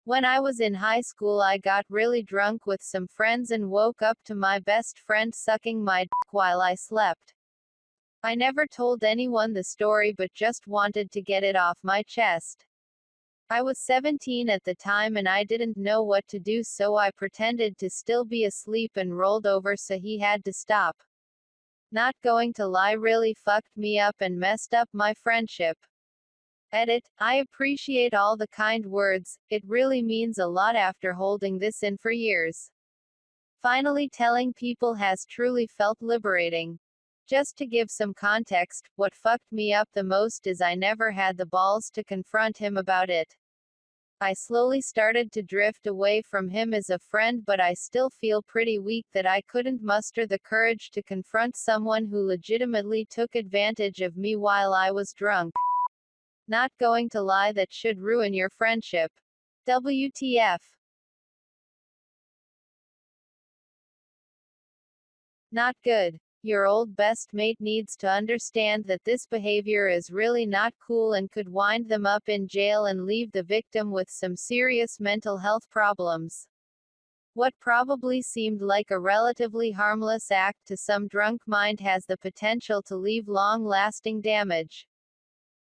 When I was in high school, I got really drunk with some friends and woke up to my best friend sucking my dick while I slept. I never told anyone the story but just wanted to get it off my chest. I was 17 at the time and I didn't know what to do, so I pretended to still be asleep and rolled over so he had to stop. Not going to lie, really fucked me up and messed up my friendship. Edit. I appreciate all the kind words, it really means a lot after holding this in for years. Finally telling people has truly felt liberating. Just to give some context, what fucked me up the most is I never had the balls to confront him about it. I slowly started to drift away from him as a friend, but I still feel pretty weak that I couldn't muster the courage to confront someone who legitimately took advantage of me while I was drunk. Not going to lie, that should ruin your friendship. WTF. Not good. Your old best mate needs to understand that this behavior is really not cool and could wind them up in jail and leave the victim with some serious mental health problems. What probably seemed like a relatively harmless act to some drunk mind has the potential to leave long-lasting damage.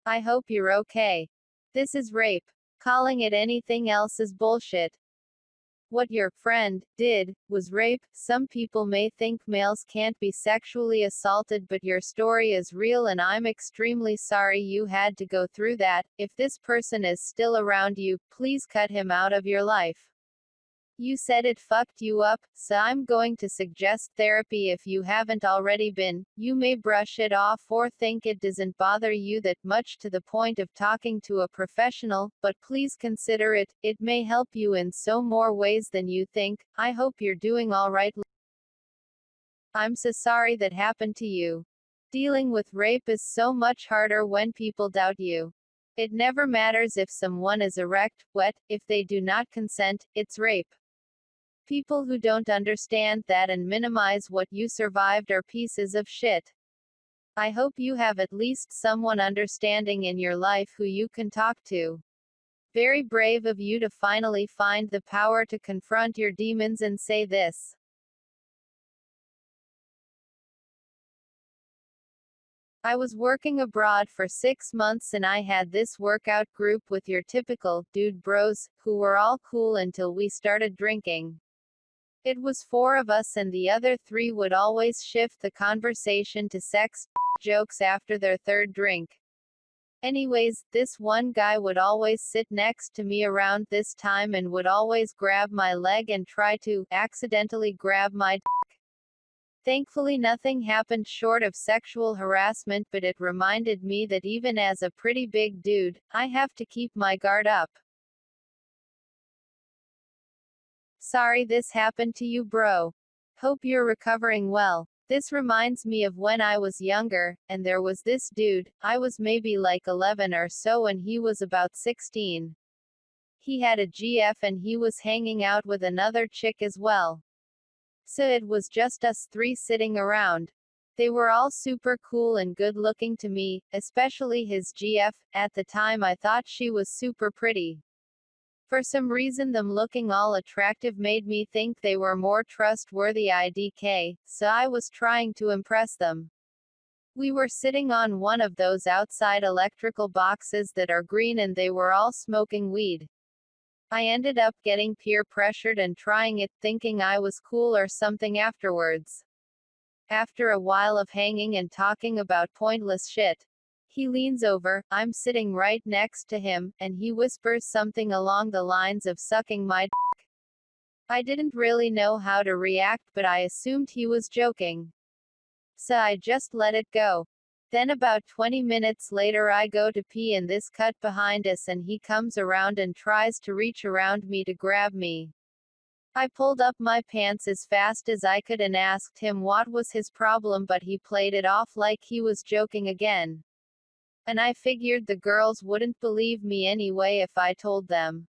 I hope you're okay. This is rape. Calling it anything else is bullshit. What your friend did was rape. Some people may think males can't be sexually assaulted, but your story is real and I'm extremely sorry you had to go through that. If this person is still around you, please cut him out of your life. You said it fucked you up, so I'm going to suggest therapy if you haven't already been. You may brush it off or think it doesn't bother you that much to the point of talking to a professional, but please consider it. It may help you in so more ways than you think. I hope you're doing all right. I'm so sorry that happened to you. Dealing with rape is so much harder when people doubt you. It never matters if someone is erect, wet, if they do not consent, it's rape. People who don't understand that and minimize what you survived are pieces of shit. I hope you have at least someone understanding in your life who you can talk to. Very brave of you to finally find the power to confront your demons and say this. I was working abroad for 6 months and I had this workout group with your typical dude bros, who were all cool until we started drinking. It was 4 of us and the other 3 would always shift the conversation to sex jokes after their 3rd drink. Anyways, this one guy would always sit next to me around this time and would always grab my leg and try to accidentally grab my dick. Thankfully nothing happened short of sexual harassment, but it reminded me that even as a pretty big dude, I have to keep my guard up. Sorry this happened to you, bro. Hope you're recovering well. This reminds me of when I was younger, and there was this dude. I was maybe like 11 or so and he was about 16. He had a GF and he was hanging out with another chick as well. So it was just us 3 sitting around. They were all super cool and good looking to me, especially his GF. At the time I thought she was super pretty. For some reason them looking all attractive made me think they were more trustworthy IDK, so I was trying to impress them. We were sitting on one of those outside electrical boxes that are green and they were all smoking weed. I ended up getting peer pressured and trying it, thinking I was cool or something afterwards. After a while of hanging and talking about pointless shit, he leans over, I'm sitting right next to him, and he whispers something along the lines of sucking my dick. I didn't really know how to react, but I assumed he was joking. So I just let it go. Then about 20 minutes later I go to pee in this cut behind us and he comes around and tries to reach around me to grab me. I pulled up my pants as fast as I could and asked him what was his problem, but he played it off like he was joking again. And I figured the girls wouldn't believe me anyway if I told them.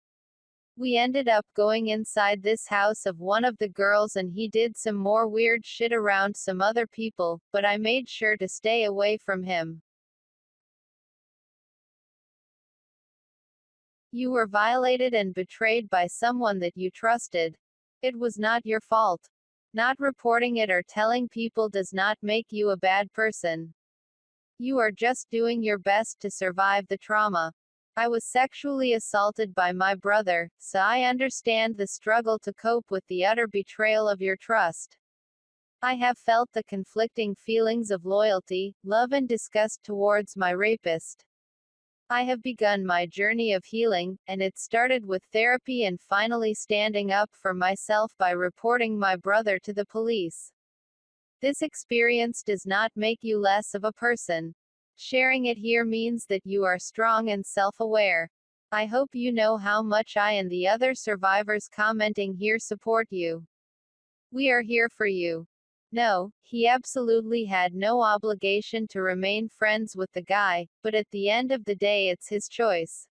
We ended up going inside this house of one of the girls and he did some more weird shit around some other people, but I made sure to stay away from him. You were violated and betrayed by someone that you trusted. It was not your fault. Not reporting it or telling people does not make you a bad person. You are just doing your best to survive the trauma. I was sexually assaulted by my brother, so I understand the struggle to cope with the utter betrayal of your trust. I have felt the conflicting feelings of loyalty, love, and disgust towards my rapist. I have begun my journey of healing, and it started with therapy and finally standing up for myself by reporting my brother to the police. This experience does not make you less of a person. Sharing it here means that you are strong and self-aware. I hope you know how much I and the other survivors commenting here support you. We are here for you. No, he absolutely had no obligation to remain friends with the guy, but at the end of the day it's his choice.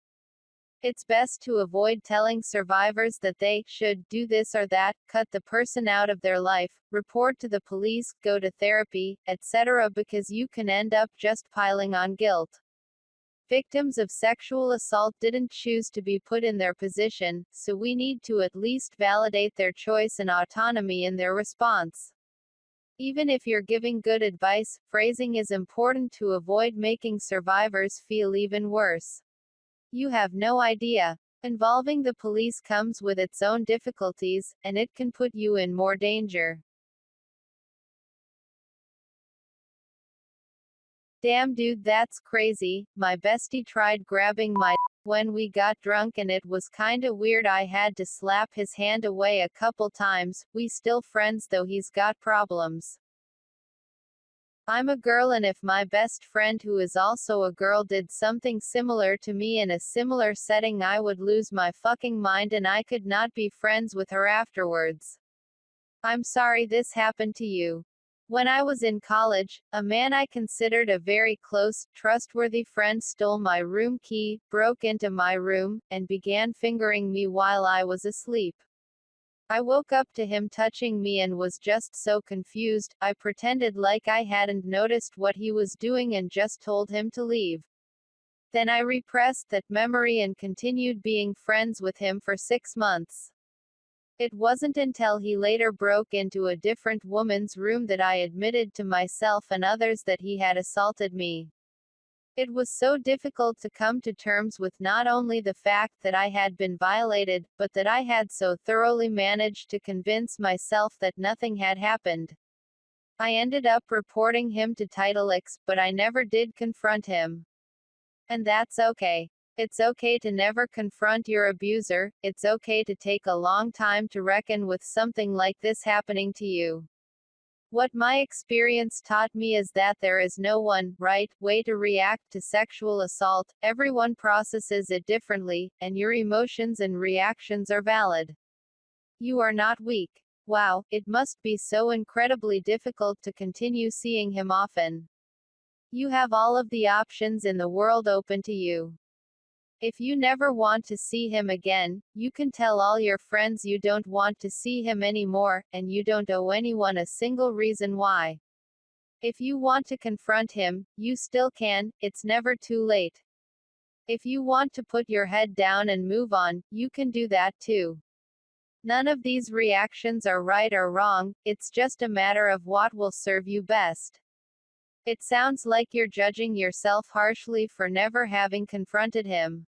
It's best to avoid telling survivors that they should do this or that, cut the person out of their life, report to the police, go to therapy, etc., because you can end up just piling on guilt. Victims of sexual assault didn't choose to be put in their position, so we need to at least validate their choice and autonomy in their response. Even if you're giving good advice, phrasing is important to avoid making survivors feel even worse. You have no idea. Involving the police comes with its own difficulties, and it can put you in more danger. Damn dude, that's crazy. My bestie tried grabbing my when we got drunk and it was kinda weird. I had to slap his hand away a couple times. We still friends though he's got problems. I'm a girl, and if my best friend who is also a girl did something similar to me in a similar setting, I would lose my fucking mind and I could not be friends with her afterwards. I'm sorry this happened to you. When I was in college, a man I considered a very close, trustworthy friend stole my room key, broke into my room, and began fingering me while I was asleep. I woke up to him touching me and was just so confused. I pretended like I hadn't noticed what he was doing and just told him to leave. Then I repressed that memory and continued being friends with him for 6 months. It wasn't until he later broke into a different woman's room that I admitted to myself and others that he had assaulted me. It was so difficult to come to terms with not only the fact that I had been violated, but that I had so thoroughly managed to convince myself that nothing had happened. I ended up reporting him to Title X, but I never did confront him. And that's okay. It's okay to never confront your abuser. It's okay to take a long time to reckon with something like this happening to you. What my experience taught me is that there is no one right way to react to sexual assault. Everyone processes it differently, and your emotions and reactions are valid. You are not weak. Wow, it must be so incredibly difficult to continue seeing him often. You have all of the options in the world open to you. If you never want to see him again, you can tell all your friends you don't want to see him anymore, and you don't owe anyone a single reason why. If you want to confront him, you still can, it's never too late. If you want to put your head down and move on, you can do that too. None of these reactions are right or wrong, it's just a matter of what will serve you best. It sounds like you're judging yourself harshly for never having confronted him.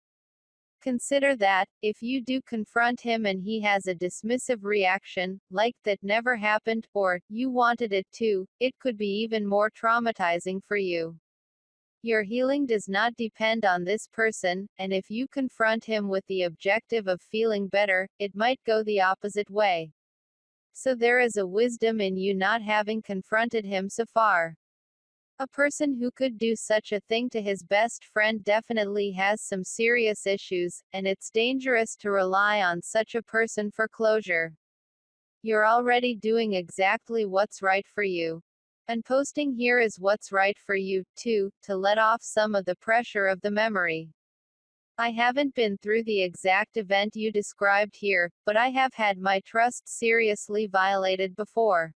Consider that, if you do confront him and he has a dismissive reaction, like that never happened, or you wanted it to, it could be even more traumatizing for you. Your healing does not depend on this person, and if you confront him with the objective of feeling better, it might go the opposite way. So there is a wisdom in you not having confronted him so far. A person who could do such a thing to his best friend definitely has some serious issues, and it's dangerous to rely on such a person for closure. You're already doing exactly what's right for you. And posting here is what's right for you, too, to let off some of the pressure of the memory. I haven't been through the exact event you described here, but I have had my trust seriously violated before.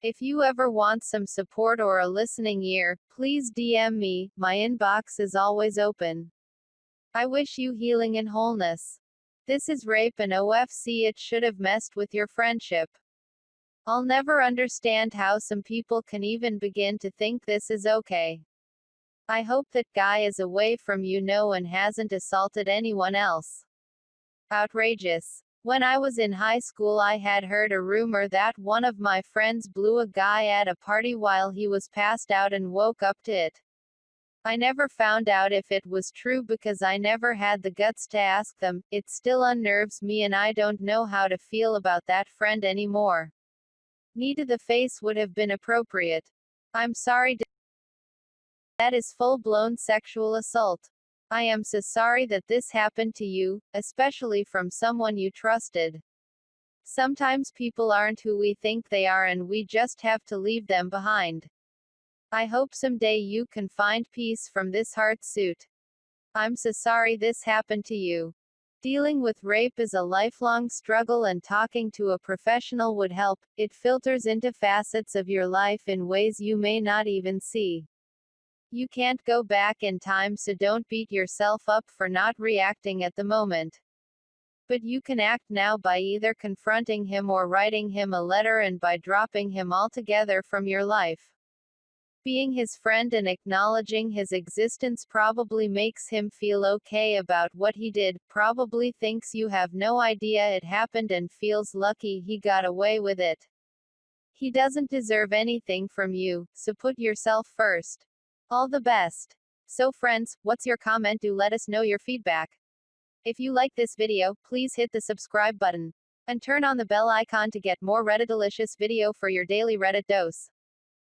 If you ever want some support or a listening ear, please DM me, my inbox is always open. I wish you healing and wholeness. This is rape and OFC. It should have messed with your friendship. I'll never understand how some people can even begin to think this is okay. I hope that guy is away from you now and hasn't assaulted anyone else. Outrageous. When I was in high school, I had heard a rumor that one of my friends blew a guy at a party while he was passed out and woke up to it. I never found out if it was true because I never had the guts to ask them. It still unnerves me and I don't know how to feel about that friend anymore. Knee to the face would have been appropriate. I'm sorry. That is full-blown sexual assault. I am so sorry that this happened to you, especially from someone you trusted. Sometimes people aren't who we think they are and we just have to leave them behind. I hope someday you can find peace from this heart suit. I'm so sorry this happened to you. Dealing with rape is a lifelong struggle and talking to a professional would help. It filters into facets of your life in ways you may not even see. You can't go back in time, so don't beat yourself up for not reacting at the moment. But you can act now by either confronting him or writing him a letter and by dropping him altogether from your life. Being his friend and acknowledging his existence probably makes him feel okay about what he did, probably thinks you have no idea it happened and feels lucky he got away with it. He doesn't deserve anything from you, so put yourself first. All the best. So friends, what's your comment? Do let us know your feedback. If you like this video, please hit the subscribe button and turn on the bell icon to get more Reddit delicious video for your daily Reddit dose.